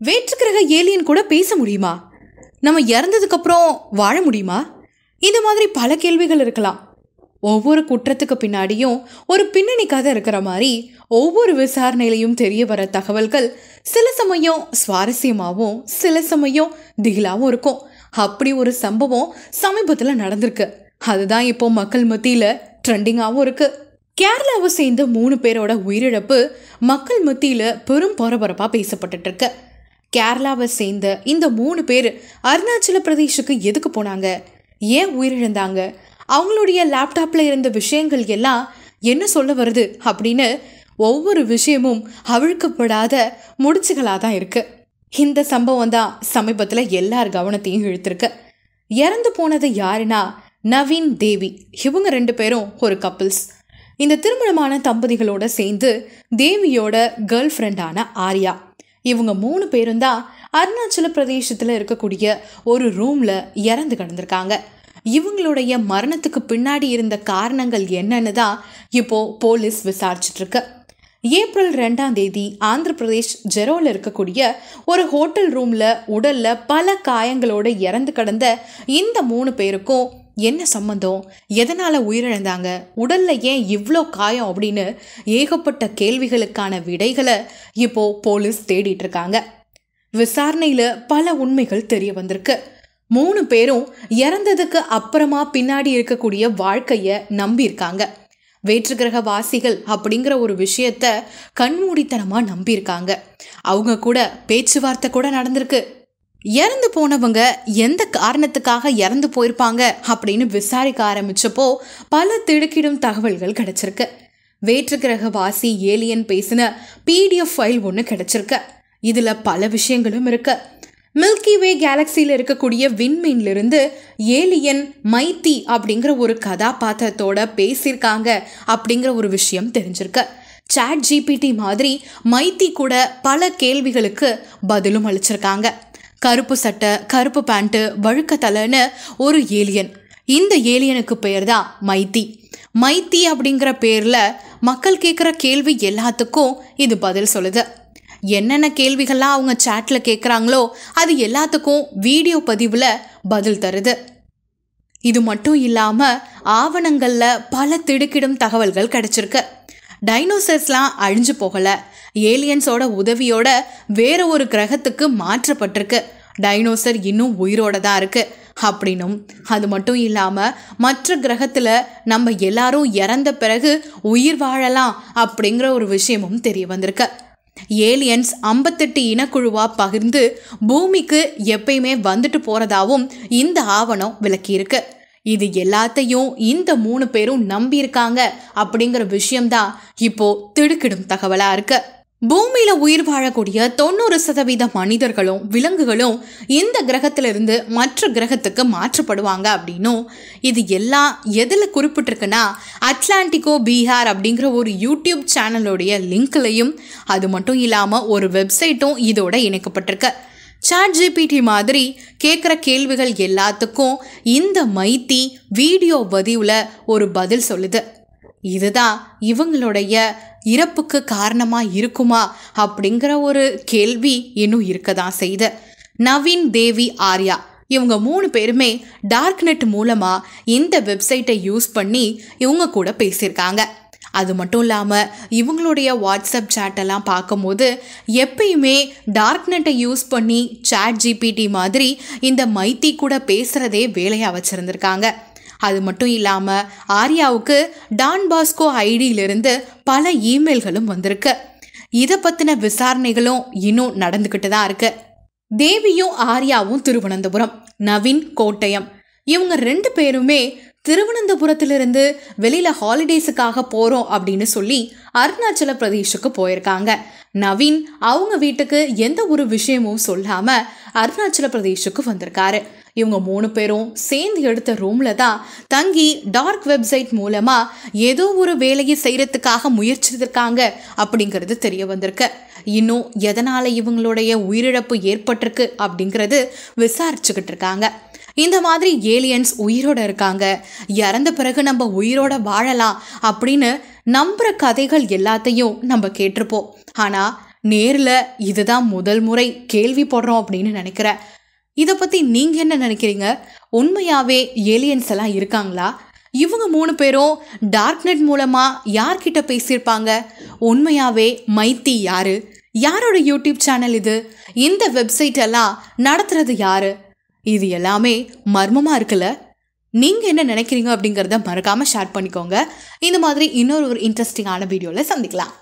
வேற்றுக்கிரக alien கூட பேச முடியுமா? நம்ம இறந்ததுக்கு அப்புறம் வாழ முடியுமா? இந்த மாதிரி பல கேள்விகள் இருக்கலாம். ஒவ்வொரு குற்றத்துக்கு பின்னாடியும் ஒரு பின்னணி கதை இருக்கிற மாதிரி ஒவ்வொரு விசாரணையிலையும் தெரிய வர தகவல்கள் சில சமயம் சுவாரஸ்யமாகவும் சில சமயம் திகிலாகவும் இருக்கும். அப்படி ஒரு சம்பவம் சமீபத்தில் நடந்திருக்கு. அதுதான் இப்போ மக்கள் மத்தியில் ட்ரெண்டிங்காகவும் இருக்கு. கேரளாவை சேர்ந்த 3 பேரோட உயிரிழப்பு மக்கள் மத்தியில் பெரும் பரபரப்பாக பேசப்பட்டு இருக்கு. கேரளாவை சேர்ந்த இந்த 3 பேர் அருணாச்சல பிரதேஷுக்கு எதுக்கு போனாங்க, ஏன் உயிரிழந்தாங்க, அவங்களுடைய லேப்டாப்பில் இருந்த விஷயங்கள் எல்லாம் என்ன சொல்ல வருது அப்படின்னு ஒவ்வொரு விஷயமும் அவிழ்க்கப்படாத முடிச்சுகளாக தான் இருக்குது. இந்த சம்பவம் தான் சமீபத்தில் எல்லார் கவனத்தையும் இழுத்திருக்கு. இறந்து போனது யாருன்னா நவீன் தேவி. இவங்க 2 பேரும் ஒரு கப்பிள்ஸ். இந்த திருமணமான தம்பதிகளோட சேர்ந்து தேவியோட கேர்ள் ஃப்ரெண்டான ஆர்யா, இவங்க 3 பேரும் தான் அருணாச்சல பிரதேசத்தில் இருக்கக்கூடிய ஒரு ரூமில் இறந்து கிடந்திருக்காங்க. இவங்களுடைய மரணத்துக்கு பின்னாடி இருந்த காரணங்கள் என்னன்னு தான் இப்போ போலீஸ் விசாரிச்சுட்ருக்கு. ஏப்ரல் 2ஆம் தேதி ஆந்திர பிரதேஷ் ஜெரோவில் இருக்கக்கூடிய ஒரு ஹோட்டல் ரூமில் உடலில் பல காயங்களோடு இறந்து கிடந்த இந்த 3 பேருக்கும் என்ன சம்மந்தம், எதனால் உயிரிழந்தாங்க, உடலில் ஏன் இவ்வளோ காயம் அப்படின்னு ஏகப்பட்ட கேள்விகளுக்கான விடைகளை இப்போது போலீஸ் தேடிட்டு இருக்காங்க. விசாரணையில் பல உண்மைகள் தெரிய வந்திருக்கு. 3 பேரும் இறந்ததுக்கு அப்புறமா பின்னாடி இருக்கக்கூடிய வாழ்க்கையை நம்பியிருக்காங்க. வேற்றுக்கிரக வாசிகள் அப்படிங்கிற ஒரு விஷயத்த கண்மூடித்தனமாக நம்பியிருக்காங்க. அவங்க கூட பேச்சுவார்த்தை கூட நடந்திருக்கு. இறந்து போனவங்க எந்த காரணத்துக்காக இறந்து போயிருப்பாங்க அப்படின்னு விசாரிக்க ஆரம்பிச்சப்போ பல திடுக்கிடும் தகவல்கள் கிடைச்சிருக்கு. வேற்றுக்கிரக வாசி ஏலியன் பேசின PDF ஃபைல் ஒன்று கிடைச்சிருக்கு. இதில் பல விஷயங்களும் இருக்கு. மில்கி வே கேலக்சியில் இருக்கக்கூடிய விண்மீன்லிருந்து ஏலியன் மைத்தி அப்படிங்கிற ஒரு கதாபாத்திரத்தோட பேசியிருக்காங்க அப்படிங்கிற ஒரு விஷயம் தெரிஞ்சிருக்கு. ChatGPT மாதிரி மைத்தி கூட பல கேள்விகளுக்கு பதிலும் அளிச்சிருக்காங்க. கருப்பு சட்டை, கருப்பு பேண்ட்டு, வழுக்க தலைன்னு ஒரு ஏலியன். இந்த ஏலியனுக்கு பேர் தான் மைத்தி. மைத்தி அப்படிங்கிற பேரில் மக்கள் கேட்குற கேள்வி எல்லாத்துக்கும் இது பதில் சொல்லுது. என்னென்ன கேள்விகள்லாம் அவங்க சேட்டில் கேட்குறாங்களோ அது எல்லாத்துக்கும் வீடியோ பதிவில் பதில் தருது. இது மட்டும் இல்லாமல் ஆவணங்களில் பல திடுக்கிடும் தகவல்கள் கிடைச்சிருக்கு. டைனோசர்ஸ்லாம் அழிஞ்சு போகலை, ஏலியன்ஸோட உதவியோட வேற ஒரு கிரகத்துக்கு மாற்றப்பட்டிருக்கு, டைனோசர் இன்னும் உயிரோட தான் இருக்குது அப்படின்னும், அது மட்டும் இல்லாமல் மற்ற கிரகத்தில் நம்ம எல்லாரும் இறந்த பிறகு உயிர் வாழலாம் அப்படிங்கிற ஒரு விஷயமும் தெரிய வந்திருக்கு. ஏலியன்ஸ் 58 இனக்குழுவாக பகிர்ந்து பூமிக்கு எப்பயுமே வந்துட்டு போகிறதாவும் இந்த ஆவணம் விளக்கியிருக்கு. இது எல்லாத்தையும் இந்த 3 பேரும் நம்பியிருக்காங்க அப்படிங்கிற விஷயம்தான் இப்போ திடுக்கிடும் தகவலாக இருக்கு. பூமியில் உயிர் வாழக்கூடிய 90% மனிதர்களும் விலங்குகளும் இந்த கிரகத்திலிருந்து மற்ற கிரகத்துக்கு மாற்றப்படுவாங்க அப்படின்னும், இது எல்லாம் எதில் குறிப்பிட்டிருக்குன்னா அட்லாண்டிகோ பீகார் அப்படிங்கிற ஒரு யூடியூப் சேனலோடைய லிங்க்லையும், அது மட்டும் இல்லாமல் ஒரு வெப்சைட்டும் இதோட இணைக்கப்பட்டிருக்கு. ChatGPT மாதிரி கேட்குற கேள்விகள் எல்லாத்துக்கும் இந்த மைத்தி வீடியோ பதிவில் ஒரு பதில் சொல்லுது. இதுதான் இவங்களுடைய இறப்புக்கு காரணமாக இருக்குமா அப்படிங்கிற ஒரு கேள்வி இன்னும் இருக்க தான் செய்யுது. நவீன் தேவி ஆர்யா இவங்க 3 பேருமே டார்க் நெட் மூலமாக இந்த வெப்சைட்டை யூஸ் பண்ணி இவங்க கூட பேசியிருக்காங்க. அது மட்டும் இல்லாமல் இவங்களுடைய வாட்ஸ்அப் சேட்டெல்லாம் பார்க்கும்போது எப்பயுமே டார்க் நெட்டை யூஸ் பண்ணி ChatGPT மாதிரி இந்த மைத்தி கூட பேசுகிறதே வேலையாக வச்சுருந்துருக்காங்க. அது மட்டும் இல்லாமல் ஆர்யாவுக்கு டான் பாஸ்கோ ஐடியிலிருந்து பல இமெயில்களும் வந்திருக்கு. இதை பற்றின விசாரணைகளும் இன்னும் நடந்துக்கிட்டு தான் இருக்கு. தேவியும் ஆர்யாவும் திருவனந்தபுரம், நவீன் கோட்டயம். இவங்க 2 பேருமே திருவனந்தபுரத்திலிருந்து வெளியில் ஹாலிடேஸுக்காக போகிறோம் அப்படின்னு சொல்லி அருணாச்சல பிரதேஷுக்கு போயிருக்காங்க. நவீன் அவங்க வீட்டுக்கு எந்த ஒரு விஷயமும் சொல்லாமல் அருணாச்சல பிரதேஷுக்கு வந்திருக்காரு. இவங்க 3 பேரும் சேர்ந்து எடுத்த ரூமில் தான் தங்கி டார்க் வெப்சைட் மூலமாக ஏதோ ஒரு வேலையை செய்கிறதுக்காக முயற்சித்திருக்காங்க அப்படிங்கிறது தெரிய வந்திருக்கு. இன்னும் எதனால் இவங்களுடைய உயிரிழப்பு ஏற்பட்டிருக்கு அப்படிங்கிறது விசாரிச்சுக்கிட்டு இருக்காங்க. இந்த மாதிரி ஏலியன்ஸ் உயிரோட இருக்காங்க, இறந்த பிறகு நம்ம உயிரோட வாழலாம் அப்படின்னு நம்புகிற கதைகள் எல்லாத்தையும் நம்ம கேட்டிருப்போம். ஆனால் நேரில் இதுதான் முதல் முறை கேள்விப்படுறோம் அப்படின்னு நினைக்கிறேன். இதை பற்றி நீங்கள் என்ன நினைக்கிறீங்க? உண்மையாகவே ஏலியன்ஸ் எல்லாம் இருக்காங்களா? இவங்க 3 பேரும் டார்க்நெட் மூலமாக யார்கிட்ட பேசியிருப்பாங்க? உண்மையாகவே மைத்தி யார்? யாரோட யூடியூப் சேனல் இது? இந்த வெப்சைட் எல்லாம் நடத்துறது யார்? இது எல்லாமே மர்மமாக இருக்குல்ல. நீங்கள் என்ன நினைக்கிறீங்க அப்படிங்கிறத மறக்காமல் ஷேர் பண்ணிக்கோங்க. இந்த மாதிரி இன்னொரு இன்ட்ரெஸ்டிங்கான வீடியோவில் சந்திக்கலாம்.